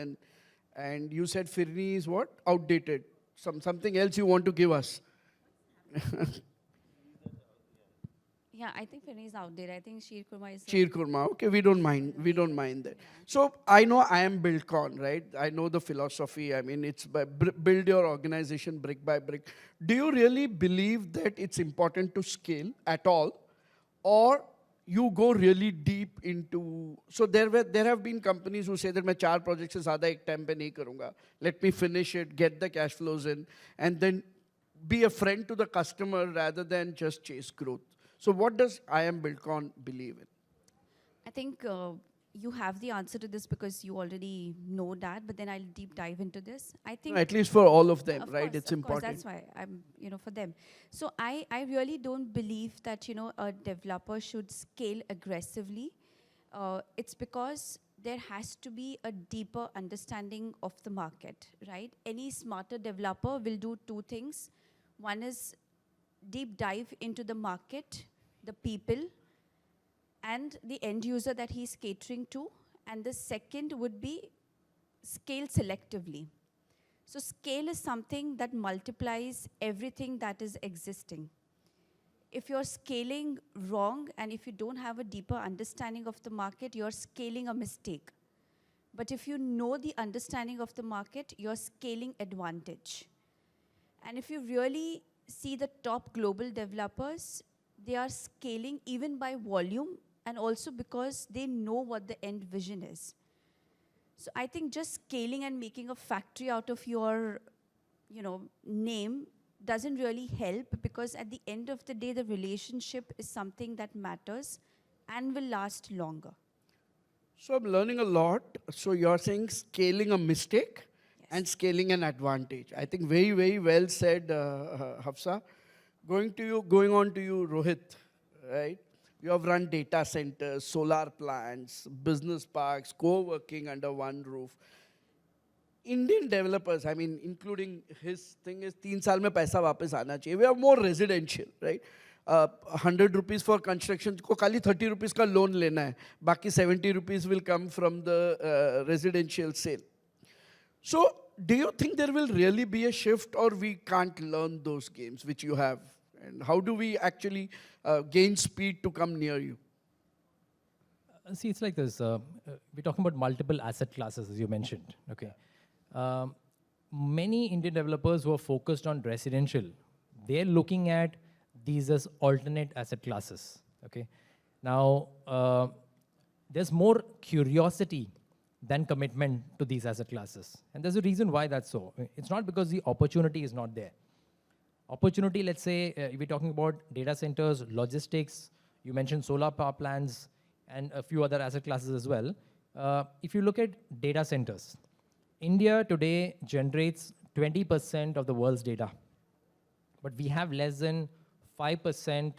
and you said Firni is what? Outdated. Something else you want to give us? Yeah, I think Finny is out there. I think Sheer Kurma is. Cheer kurma. Okay, we don't mind. We don't mind that. So I know I am BuildCon, right? I know the philosophy. I mean, it's build your organization brick by brick. Do you really believe that it's important to scale at all, or you go really deep into? So there have been companies who say that मैं 4 projects से ज़्यादा एक time पे नहीं करूँगा. Let me finish it, get the cash flows in, and then be a friend to the customer rather than just chase growth. So what does I am BuildCon believe in? I think you have the answer to this because you already know that, but then I'll deep dive into this. I think At least for all of them, of right? course, It's of course, important. that's why I'm, for them. So I really don't believe that, a developer should scale aggressively. It's because there has to be a deeper understanding of the market, right? Any smarter developer will do 2 things. One is deep dive into the market, the people, and the end user that he's catering to. And the second would be scale selectively. So scale is something that multiplies everything that is existing. If you're scaling wrong and if you don't have a deeper understanding of the market, you're scaling a mistake. But if you know the understanding of the market, you're scaling advantage. And if you really see the top global developers, they are scaling even by volume and also because they know what the end vision is. So I think just scaling and making a factory out of your, name doesn't really help, because at the end of the day, the relationship is something that matters and will last longer. So I'm learning a lot. So you're saying scaling a mistake and Yes. scaling an advantage. I think very, very well said, Hafsa. Going on to you, Rohit, right? You have run data centers, solar plants, business parks, co-working under one roof. Indian developers, I mean, including his thing is 3 साल में पैसा वापस आना चाहिए. We are more residential, right? 100 rupees for construction को खाली 30 rupees का loan लेना है. बाकी 70 rupees will come from the residential sale. So do you think there will really be a shift, or we can't learn those games which you have? And how do we actually gain speed to come near you? See, it's like this. We're talking about multiple asset classes, as you mentioned. Okay. Many Indian developers who are focused on residential, they're looking at these as alternate asset classes. Okay. Now, there's more curiosity than commitment to these asset classes. And there's a reason why that's so. It's not because the opportunity is not there. Opportunity, let's say, we're talking about data centers, logistics, you mentioned solar power plants, and a few other asset classes as well. If you look at data centers, India today generates 20% of the world's data. But we have less than 5%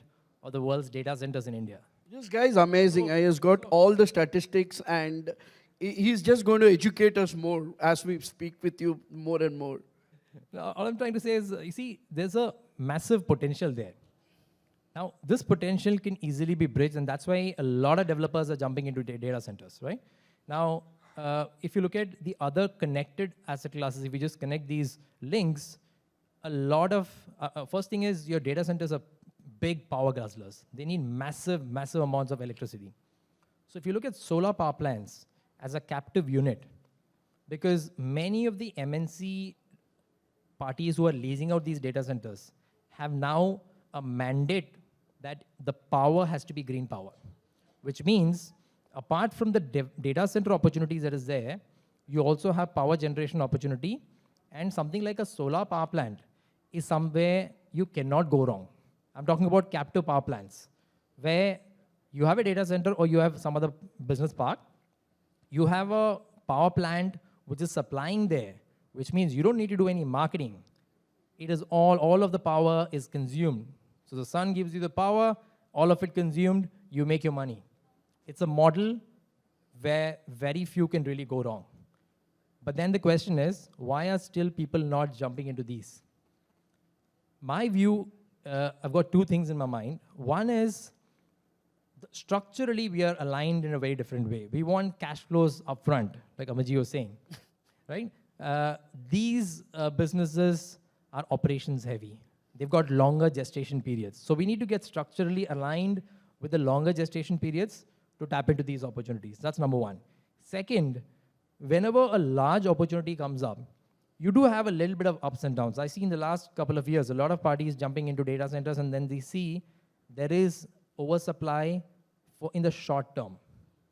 of the world's data centers in India. This guy is amazing. He has got all the statistics, and he's just going to educate us more as we speak with you more and more. Now, all I'm trying to say is, you see, there's a massive potential there. Now, this potential can easily be bridged, and that's why a lot of developers are jumping into data centers, right? Now, if you look at the other connected asset classes, if you just connect these links, a lot of, first thing is your data centers are big power guzzlers. They need massive, massive amounts of electricity. So if you look at solar power plants as a captive unit, because many of the MNC parties who are leasing out these data centers have now a mandate that the power has to be green power, which means apart from the data center opportunities that is there, you also have power generation opportunity, and something like a solar power plant is somewhere you cannot go wrong. I'm talking about captive power plants, where you have a data center or you have some other business park, you have a power plant which is supplying there, which means you don't need to do any marketing. It is all of the power is consumed. So the sun gives you the power, all of it consumed, you make your money. It's a model where very few can really go wrong. But then the question is, why are still people not jumping into these? My view, I've got two things in my mind. One is, structurally, we are aligned in a very different way. We want cash flows upfront, like Amaji was saying, right? These businesses are operations heavy. They've got longer gestation periods. So we need to get structurally aligned with the longer gestation periods to tap into these opportunities. That's number one. Second, whenever a large opportunity comes up, you do have a little bit of ups and downs. I see in the last couple of years, a lot of parties jumping into data centers, and then they see there is oversupply in the short term.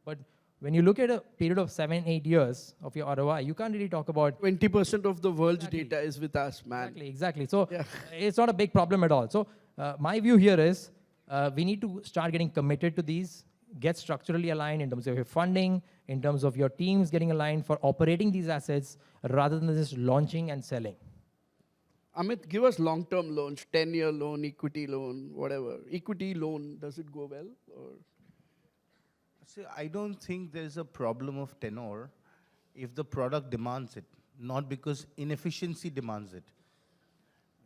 But when you look at a period of 7-8 years of your ROI, you can't really talk about 20% of the world's data is with us, man. Exactly. So it's not a big problem at all. So my view here is we need to start getting committed to these, get structurally aligned in terms of your funding, in terms of your teams getting aligned for operating these assets, rather than just launching and selling. Amit, give us long-term loans, 10-year loan, equity loan, whatever. Equity loan, does it go well? Or? See, I don't think there's a problem of tenor if the product demands it, not because inefficiency demands it.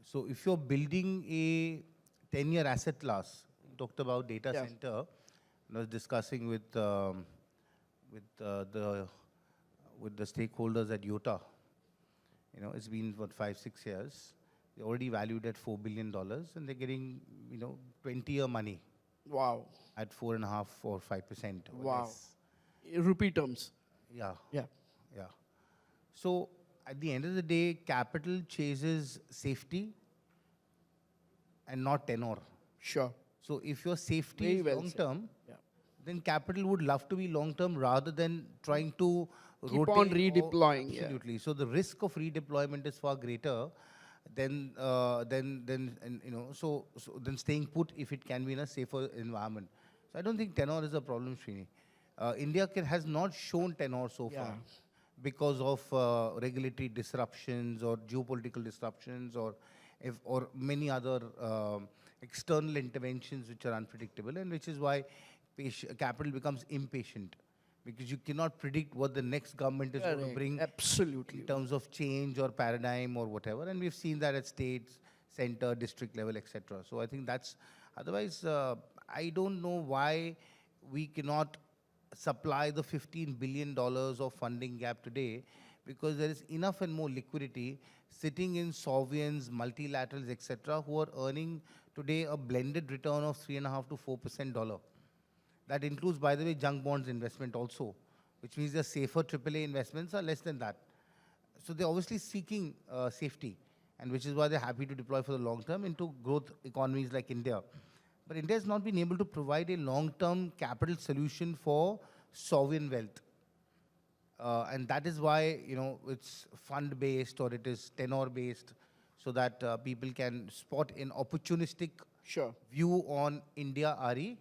So if you're building a 10-year asset class, you talked about data center, I was discussing with the stakeholders at Yota. You know, it's been, what, 5-6 years. They're already valued at $4 billion, and they're getting, 20-year money. Wow. At 4.5 or 5%. Wow. Rupee terms. Yeah. Yeah. Yeah. So at the end of the day, capital chases safety and not tenor. Sure. So if your safety is long-term, then capital would love to be long-term rather than trying to keep on redeploying. Absolutely. So the risk of redeployment is far greater than staying put if it can be in a safer environment. So I don't think tenor is a problem, Srini. India has not shown tenor so far because of regulatory disruptions or geopolitical disruptions or many other external interventions which are unpredictable, and which is why capital becomes impatient, because you cannot predict what the next government is going to bring in terms of change or paradigm or whatever. And we've seen that at states, center, district level, etc. So I think that's, otherwise, I don't know why we cannot supply the $15 billion of funding gap today, because there is enough and more liquidity sitting in sovereigns, multilaterals, etc., who are earning today a blended return of 3.5 to 4% dollar. That includes, by the way, junk bonds investment also, which means the safer AAA investments are less than that. So they're obviously seeking safety, and which is why they're happy to deploy for the long term into growth economies like India. But India has not been able to provide a long-term capital solution for sovereign wealth. And that is why, it's fund-based or it is tenor-based, so that people can spot an opportunistic view on India RE,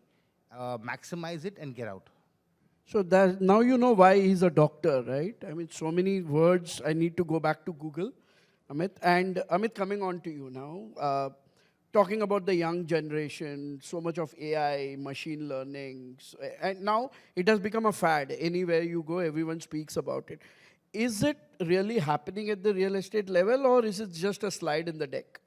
maximize it and get out. So that, now you know why he's a doctor, right? I mean, so many words, I need to go back to Google, Amit. And Amit, coming on to you now, talking about the young generation, so much of AI, machine learning, and now it has become a fad. Anywhere you go, everyone speaks about it. Is it really happening at the real estate level, or is it just a slide in the deck?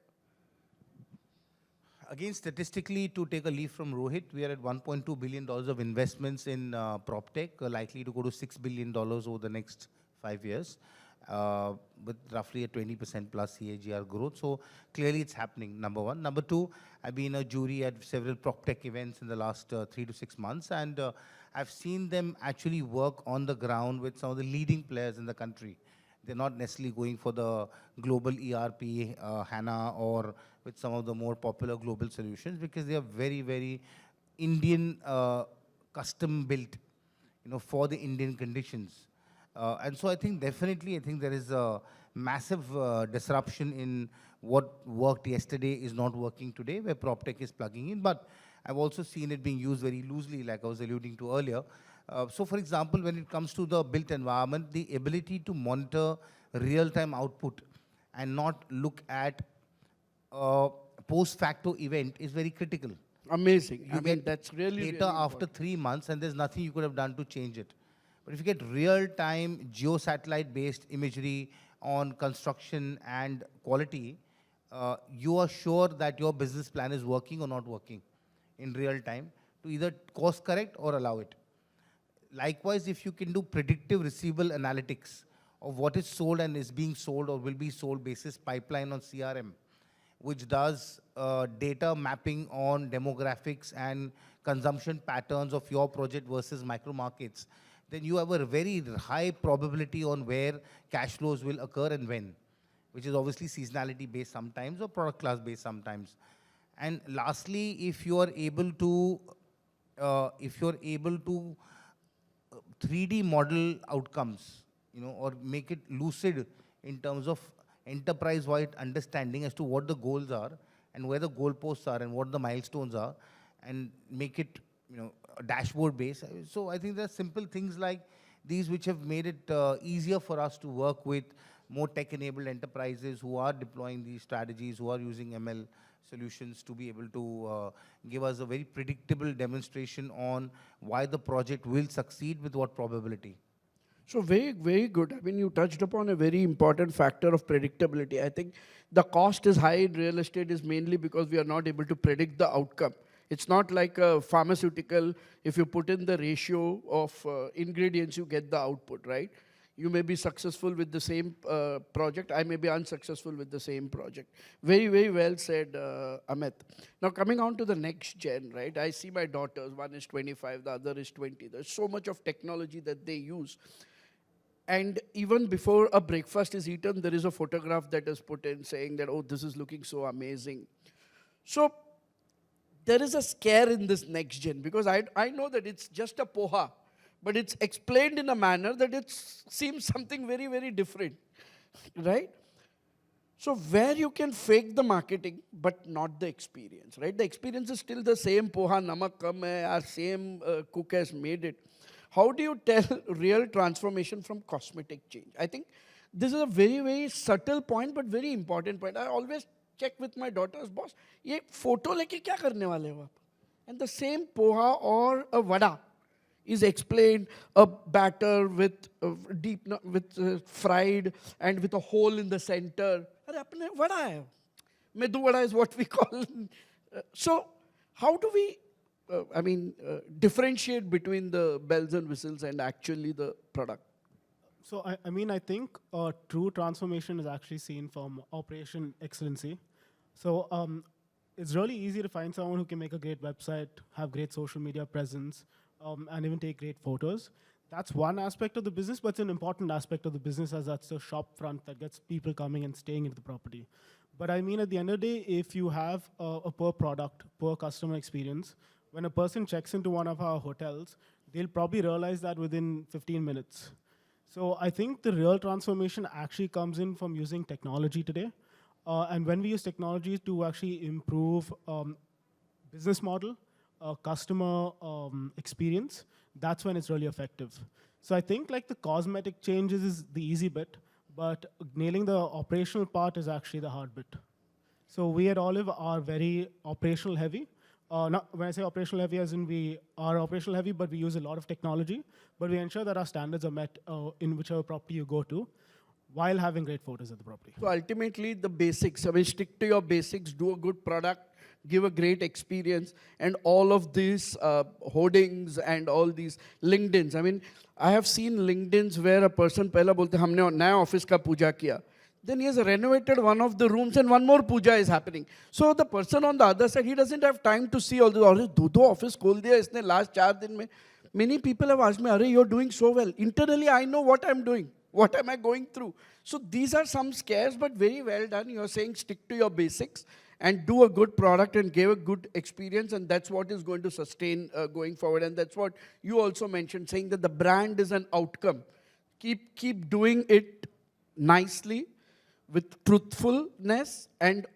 Again, statistically, to take a leaf from Rohit, we are at $1.2 billion of investments in PropTech, likely to go to $6 billion over the next 5 years, with roughly a 20% plus CAGR growth. So clearly it's happening, number one. Number two, I've been a jury at several PropTech events in the last 3 to 6 months, and I've seen them actually work on the ground with some of the leading players in the country. They're not necessarily going for the global ERP, HANA, or with some of the more popular global solutions, because they are very, very Indian custom built. for the Indian conditions. And so I think definitely, I think there is a massive disruption in what worked yesterday is not working today, where PropTech is plugging in. But I've also seen it being used very loosely, like I was alluding to earlier. So for example, when it comes to the built environment, the ability to monitor real-time output and not look at post-facto event is very critical. Amazing. You get that's really, data really after important. 3 months, and there's nothing you could have done to change it. But if you get real-time geosatellite-based imagery on construction and quality, you are sure that your business plan is working or not working in real time to either course correct or allow it. Likewise, if you can do predictive receivable analytics of what is sold and is being sold or will be sold basis pipeline on CRM, which does data mapping on demographics and consumption patterns of your project versus micro markets, then you have a very high probability on where cash flows will occur and when, which is obviously seasonality based sometimes or product class based sometimes. And lastly, if you are able to 3D model outcomes, or make it lucid in terms of enterprise-wide understanding as to what the goals are and where the goalposts are and what the milestones are, and make it, dashboard based. So I think there are simple things like these which have made it easier for us to work with more tech-enabled enterprises who are deploying these strategies, who are using ML solutions to be able to give us a very predictable demonstration on why the project will succeed with what probability. So very, very good. I mean, you touched upon a very important factor of predictability. I think the cost is high in real estate is mainly because we are not able to predict the outcome. It's not like a pharmaceutical, if you put in the ratio of ingredients, you get the output, right? You may be successful with the same project, I may be unsuccessful with the same project. Very, very well said, Amit. Now coming on to the next gen, right? I see my daughters, one is 25, the other is 20. There's so much of technology that they use. And even before a breakfast is eaten, there is a photograph that is put in saying that, oh, this is looking so amazing. So there is a scare in this next gen because I know that it's just a poha, but it's explained in a manner that it seems something very, very different, right? So where you can fake the marketing, but not the experience, right? The experience is still the same, poha, namak kam hai, our same cook has made it. How do you tell real transformation from cosmetic change? I think this is a very, very subtle point, but very important point. I always check with my daughters, boss, ye photo leke kya karne wale ho aap? And the same poha or a vada is explained, a batter with fried and with a hole in the center. Arre apne vada hai. Medu vada is what we call. So how do we differentiate between the bells and whistles and actually the product? So I think true transformation is actually seen from operation excellency. So it's really easy to find someone who can make a great website, have great social media presence, and even take great photos. That's one aspect of the business, but it's an important aspect of the business as that's the shop front that gets people coming and staying into the property. But I mean, at the end of the day, if you have a poor product, poor customer experience, when a person checks into one of our hotels, they'll probably realize that within 15 minutes. So I think the real transformation actually comes in from using technology today. And when we use technology to actually improve business model, customer experience, that's when it's really effective. So I think like the cosmetic changes is the easy bit, but nailing the operational part is actually the hard bit. So we at Olive are very operational heavy. Not when I say operational heavy, as in we are operational heavy, but we use a lot of technology. But we ensure that our standards are met in whichever property you go to, while having great photos at the property. So ultimately, the basics. I mean, stick to your basics, do a good product, give a great experience, and all of these hoardings and all these LinkedIns. I mean, I have seen LinkedIns where a person पहला बोलते हमने नया office का पूजा किया. Then he has renovated one of the rooms and one more puja is happening. So the person on the other side, he doesn't have time to see all this. अरे दो office खोल दिया इसने last 4 दिन में. Many people have asked me, अरे you're doing so well. Internally, I know what I'm doing. What am I going through? So these are some scares, but very well done. You're saying stick to your basics and do a good product and give a good experience, and that's what is going to sustain going forward. And that's what you also mentioned, saying that the brand is an outcome. Keep doing it nicely, with truthfulness, and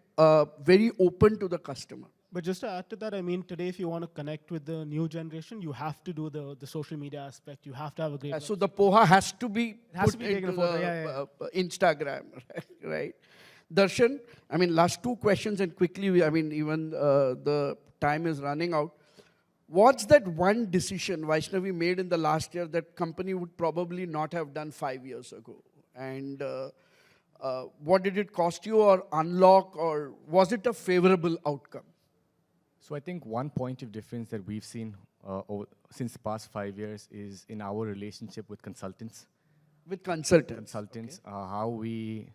very open to the customer. But just to add to that, I mean, today, if you want to connect with the new generation, you have to do the social media aspect. You have to have a great. So the poha has to be has put to be taken into a photo, the yeah. Instagram, right? Darshan, I mean, last two questions and quickly, I mean, even the time is running out. What's that one decision Vaishnavi made in the last year that company would probably not have done 5 years ago? And what did it cost you or unlock, or was it a favorable outcome? So I think one point of difference that we've seen since the past 5 years is in our relationship with consultants. With consultants. Consultants, how we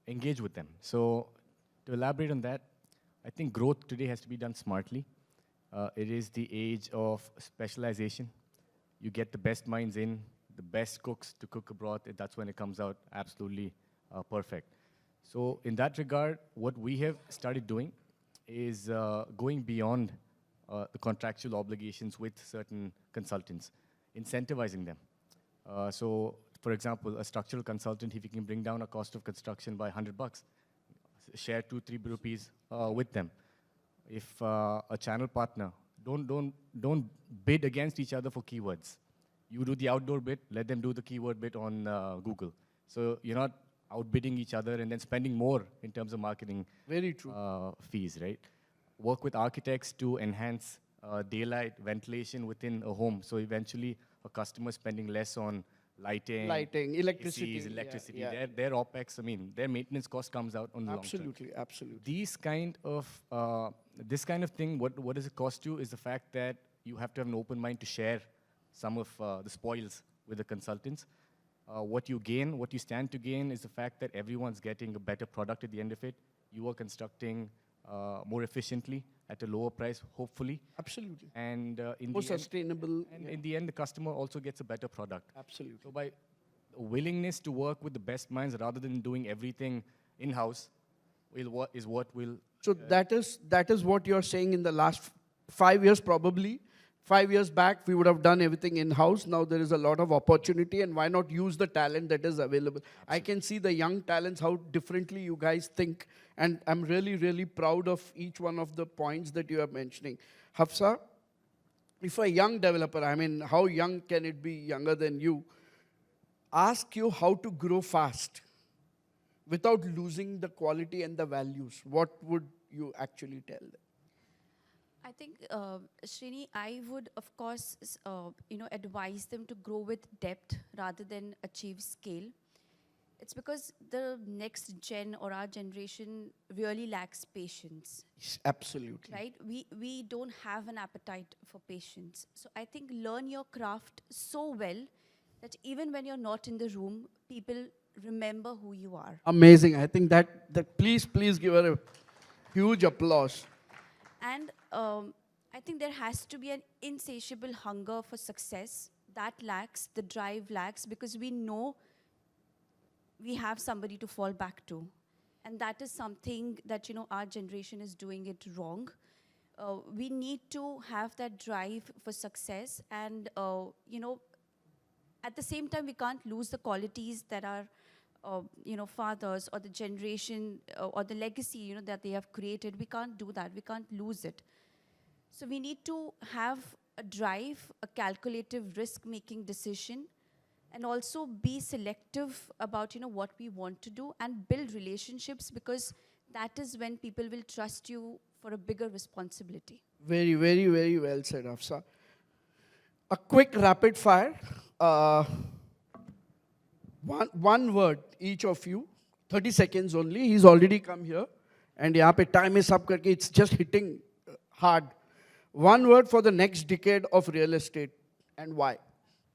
engage with them. So to elaborate on that, I think growth today has to be done smartly. It is the age of specialization. You get the best minds in, the best cooks to cook a broth. That's when it comes out absolutely perfect. So in that regard, what we have started doing is going beyond the contractual obligations with certain consultants, incentivizing them. So, for example, a structural consultant, if you can bring down a cost of construction by $100, share 2-3 rupees with them. If a channel partner, don't bid against each other for keywords. You do the outdoor bit, let them do the keyword bit on Google. So you're not outbidding each other and then spending more in terms of marketing. Very true. Fees, right? Work with architects to enhance daylight ventilation within a home. So eventually, a customer spending less on lighting, electricity. ACs, electricity. Yeah. Their OPEX, I mean, their maintenance cost comes out on the long term. Absolutely, absolutely. These kind of, this kind of thing, what does it cost you is the fact that you have to have an open mind to share some of the spoils with the consultants. What you gain, what you stand to gain is the fact that everyone's getting a better product at the end of it. You are constructing more efficiently at a lower price, hopefully. Absolutely. And in More the end, sustainable. and in the end, the customer also gets a better product. Absolutely. So by willingness to work with the best minds rather than doing everything in-house is what will... So that is what you're saying in the last 5 years probably. 5 years back, we would have done everything in-house. Now there is a lot of opportunity, and why not use the talent that is available? Absolutely. I can see the young talents, how differently you guys think, and I'm really, really proud of each one of the points that you are mentioning. Hafsa, if a young developer, I mean, how young can it be, younger than you, ask you how to grow fast without losing the quality and the values, what would you actually tell them? I think, Srini, I would, of course, advise them to grow with depth rather than achieve scale. It's because the next gen or our generation really lacks patience. Absolutely. Right? We don't have an appetite for patience. So I think learn your craft so well that even when you're not in the room, people remember who you are. Amazing. I think that please give her a huge applause. And I think there has to be an insatiable hunger for success. That lacks, the drive lacks, because we know we have somebody to fall back to. And that is something that, our generation is doing it wrong. We need to have that drive for success. And, at the same time, we can't lose the qualities that our fathers or the generation or the legacy, that they have created. We can't do that. We can't lose it. So we need to have a drive, a calculative risk-making decision, and also be selective about, what we want to do and build relationships, because that is when people will trust you for a bigger responsibility. Very, very, very well said, Hafsa. A quick rapid fire. One word, each of you, 30 seconds only. He's already come here. And यहाँ पे time is up करके, it's just hitting hard. One word for the next decade of real estate, and why?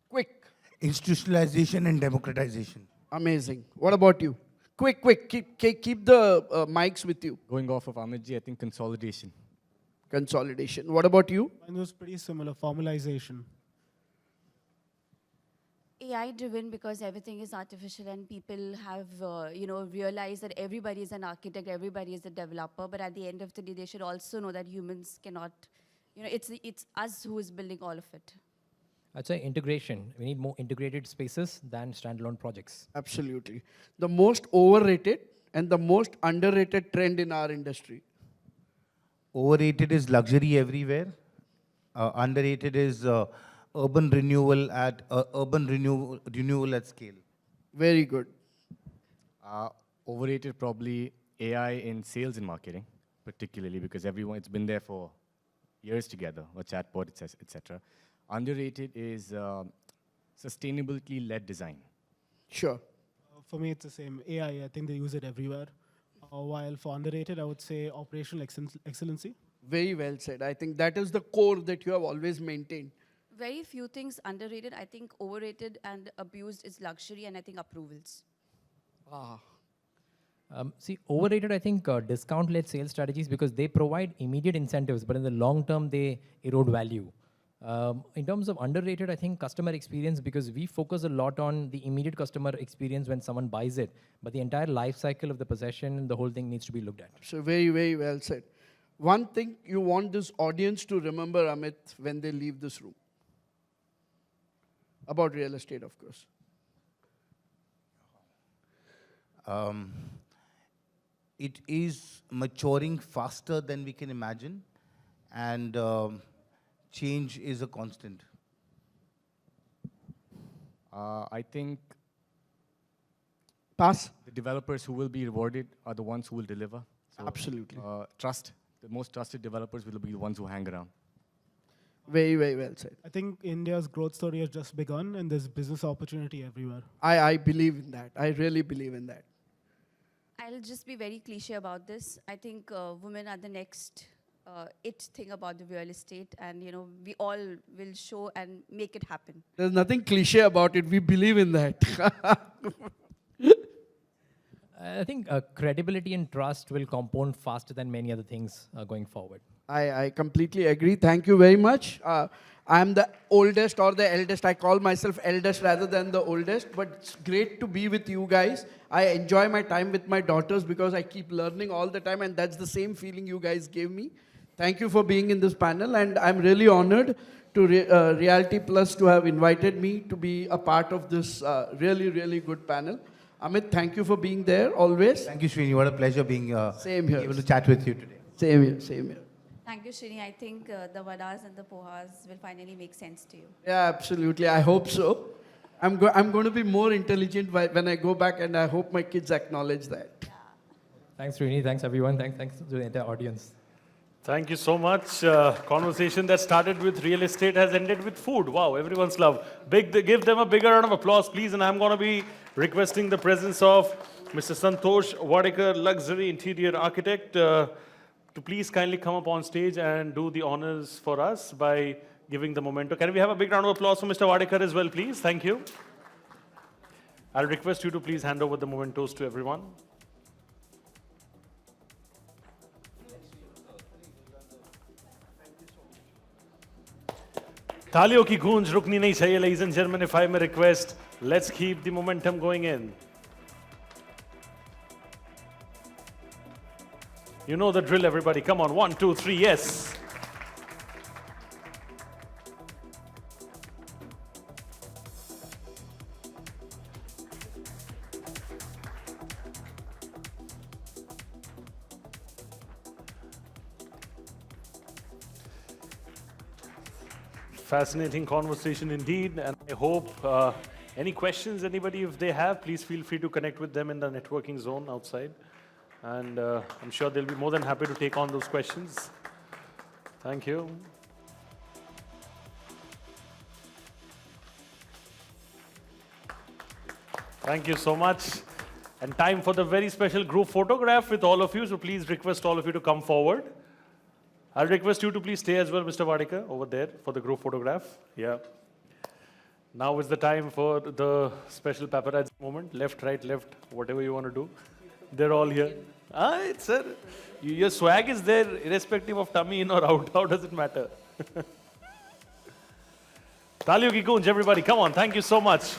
Quick. Institutionalization and democratization. Amazing. What about you? Quick. Keep the mics with you. Going off of Amitji, I think consolidation. Consolidation. What about you? Mine was pretty similar, formalization. AI driven because everything is artificial and people have, realized that everybody is an architect, everybody is a developer. But at the end of the day, they should also know that humans cannot, it's us who is building all of it. I'd say integration. We need more integrated spaces than standalone projects. Absolutely. The most overrated and the most underrated trend in our industry. Overrated is luxury everywhere. Underrated is urban renewal at scale. Very good. Overrated probably AI in sales and marketing, particularly because it's been there for years together, or chatbot, etc. Underrated is sustainability-led design. Sure. For me, it's the same. AI, I think they use it everywhere. While for underrated, I would say operational excellency. Very well said. I think that is the core that you have always maintained. Very few things underrated. I think overrated and abused is luxury and I think approvals. See, overrated, I think, discount-led sales strategies because they provide immediate incentives, but in the long term, they erode value. In terms of underrated, I think customer experience, because we focus a lot on the immediate customer experience when someone buys it, but the entire life cycle of the possession and the whole thing needs to be looked at. So very, very well said. One thing you want this audience to remember, Amit, when they leave this room. About real estate, of course. It is maturing faster than we can imagine, and change is a constant. I think Pass. the developers who will be rewarded are the ones who will deliver. So, Absolutely. Trust. The most trusted developers will be the ones who hang around. Very, very well said. I think India's growth story has just begun and there's business opportunity everywhere. I believe in that. I really believe in that. I'll just be very cliche about this. I think women are the next it thing about the real estate, and we all will show and make it happen. There's nothing cliche about it. We believe in that. I think credibility and trust will compound faster than many other things going forward. I completely agree. Thank you very much. I'm the oldest or the eldest. I call myself eldest rather than the oldest, but it's great to be with you guys. I enjoy my time with my daughters because I keep learning all the time, and that's the same feeling you guys gave me. Thank you for being in this panel, and I'm really honored to Realty Plus to have invited me to be a part of this really, really good panel. Amit, thank you for being there always. Thank you, Srini. What a pleasure being Same here. able to chat with you today. Same here, same here. Thank you, Shrini. I think the vadas and the pohas will finally make sense to you. Yeah, absolutely. I hope so. I'm going to be more intelligent when I go back, and I hope my kids acknowledge that. Thanks, Srini. Thanks, everyone. Thanks to the entire audience. Thank you so much. Conversation that started with real estate has ended with food. Wow, everyone's love. Give them a bigger round of applause, please. And I'm going to be requesting the presence of Mr. Santosh Wadekar, luxury interior architect, to please kindly come up on stage and do the honors for us by giving the memento. Can we have a big round of applause for Mr. Wadekar as well, please? Thank you. I'll request you to please hand over the mementos to everyone. तालियों की गूंज रुकनी नहीं चाहिए, ladies and gentlemen. If I may request, let's keep the momentum going in. You know the drill, everybody. Come on, 1, 2, 3, yes. Fascinating conversation indeed, and I hope any questions anybody, if they have, please feel free to connect with them in the networking zone outside, and I'm sure they'll be more than happy to take on those questions. Thank you. Thank you so much. And time for the very special group photograph with all of you, so please request all of you to come forward. I'll request you to please stay as well, Mr. Wadekar, over there for the group photograph. Yeah. Now is the time for the special paparazzi moment. Left, right, left, whatever you want to do. They're all here. Sir, your swag is there irrespective of tummy in or out. How does it matter? Taliyon ki goonj, everybody. Come on. Thank you so much.